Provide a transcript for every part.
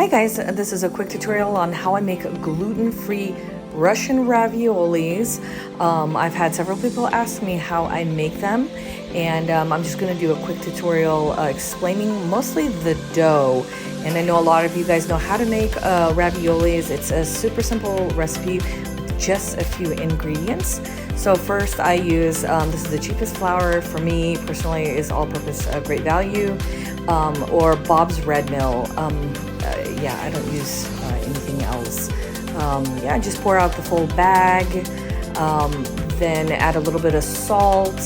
Hi guys, this is a quick tutorial on how I make gluten-free Russian raviolis. I've had several people ask me how I make them, and I'm just going to do a quick tutorial explaining mostly the dough. And I know a lot of you guys know how to make raviolis. It's a super simple recipe with just a few ingredients. So first I use, this is the cheapest flour for me personally, is all-purpose great value, or Bob's Red Mill. Yeah, I don't use anything else. Yeah, just pour out the full bag, then add a little bit of salt,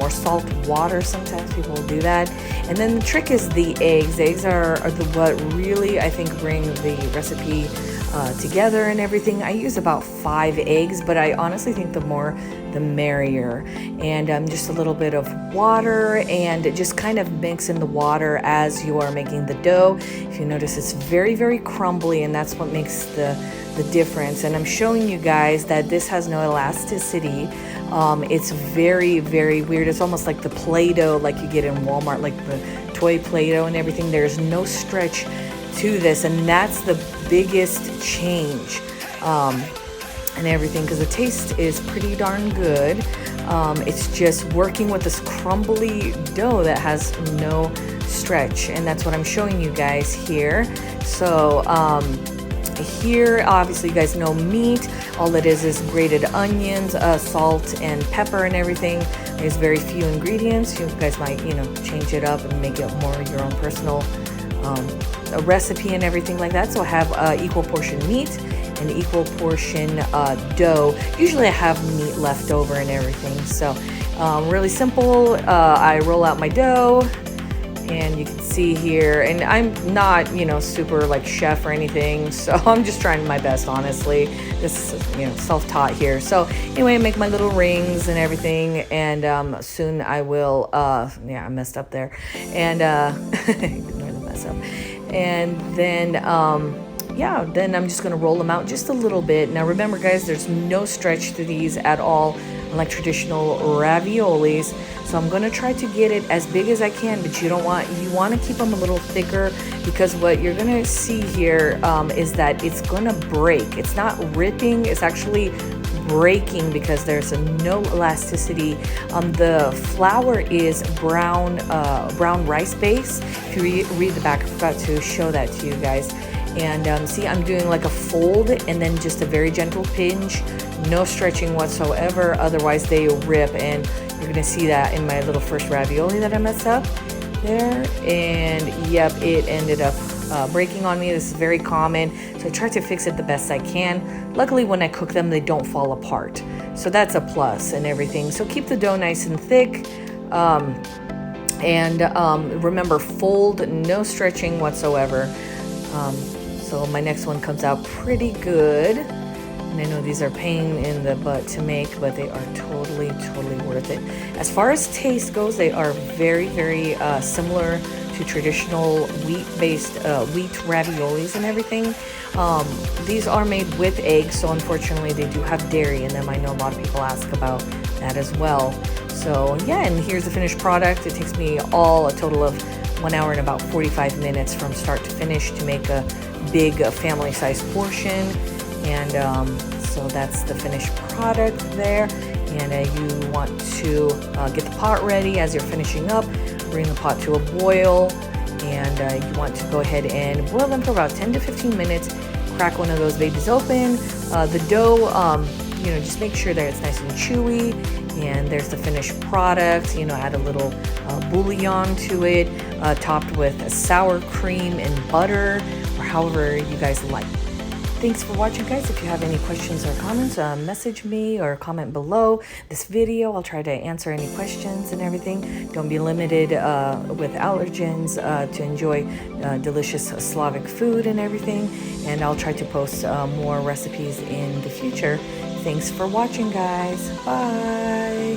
or salt water. Sometimes people will do that. And then the trick is the eggs. The eggs are what really, I think, bring the recipe together and everything. I use about 5 eggs, but I honestly think the more the merrier. And just a little bit of water, and just kind of mix in the water as you are making the dough. If you notice, it's very, very crumbly, and that's what makes the difference. And I'm showing you guys that this has no elasticity. It's very, very weird. It's almost like the Play-Doh like you get in Walmart, like the toy Play-Doh and everything. There's no stretch to this, and that's the biggest change and everything, because the taste is pretty darn good. It's just working with this crumbly dough that has no stretch, and that's what I'm showing you guys here. So here, obviously, you guys know meat. All it is grated onions, salt, and pepper and everything. There's very few ingredients. You guys might, change it up and make it more your own personal a recipe and everything like that. So I have equal portion meat and equal portion dough. Usually I have meat left over and everything. So really simple. I roll out my dough, and you can see here, and I'm not, super like chef or anything, so I'm just trying my best, honestly. This is, self-taught here. So anyway, I make my little rings and everything, and soon I will, yeah, I messed up there, and ignore the mess up. And then, yeah, then I'm just gonna roll them out just a little bit. Now remember, guys, there's no stretch to these at all, like traditional raviolis. So I'm gonna try to get it as big as I can, but you want to keep them a little thicker, because what you're gonna see here is that it's gonna break. It's not ripping, it's actually breaking, because there's no elasticity. The flour is brown rice base. If you read the back, I forgot to show that to you guys. And see, I'm doing like a fold and then just a very gentle pinch, no stretching whatsoever, otherwise they rip. And you're gonna see that in my little first ravioli that I messed up there. And yep, it ended up breaking on me. This is very common, so I try to fix it the best I can. Luckily, when I cook them, they don't fall apart, so that's a plus and everything. So keep the dough nice and thick, and remember, fold, no stretching whatsoever. So my next one comes out pretty good, and I know these are pain in the butt to make, but they are totally worth it. As far as taste goes, they are very, very similar to traditional wheat-based wheat raviolis and everything. These are made with eggs, so unfortunately they do have dairy in them. I know a lot of people ask about that as well. So yeah, and here's the finished product. It takes me a total of 1 hour and about 45 minutes from start to finish to make a big family-sized portion. And so that's the finished product there. And you want to get the pot ready as you're finishing up. Bring the pot to a boil, and you want to go ahead and boil them for about 10 to 15 minutes. Crack one of those babies open. The dough, just make sure that it's nice and chewy. And there's the finished product. Add a little bouillon to it, topped with sour cream and butter, or however you guys like. Thanks for watching, guys. If you have any questions or comments, message me or comment below this video. I'll try to answer any questions and everything. Don't be limited with allergens to enjoy delicious Slavic food and everything. And I'll try to post more recipes in the future. Thanks for watching, guys. Bye.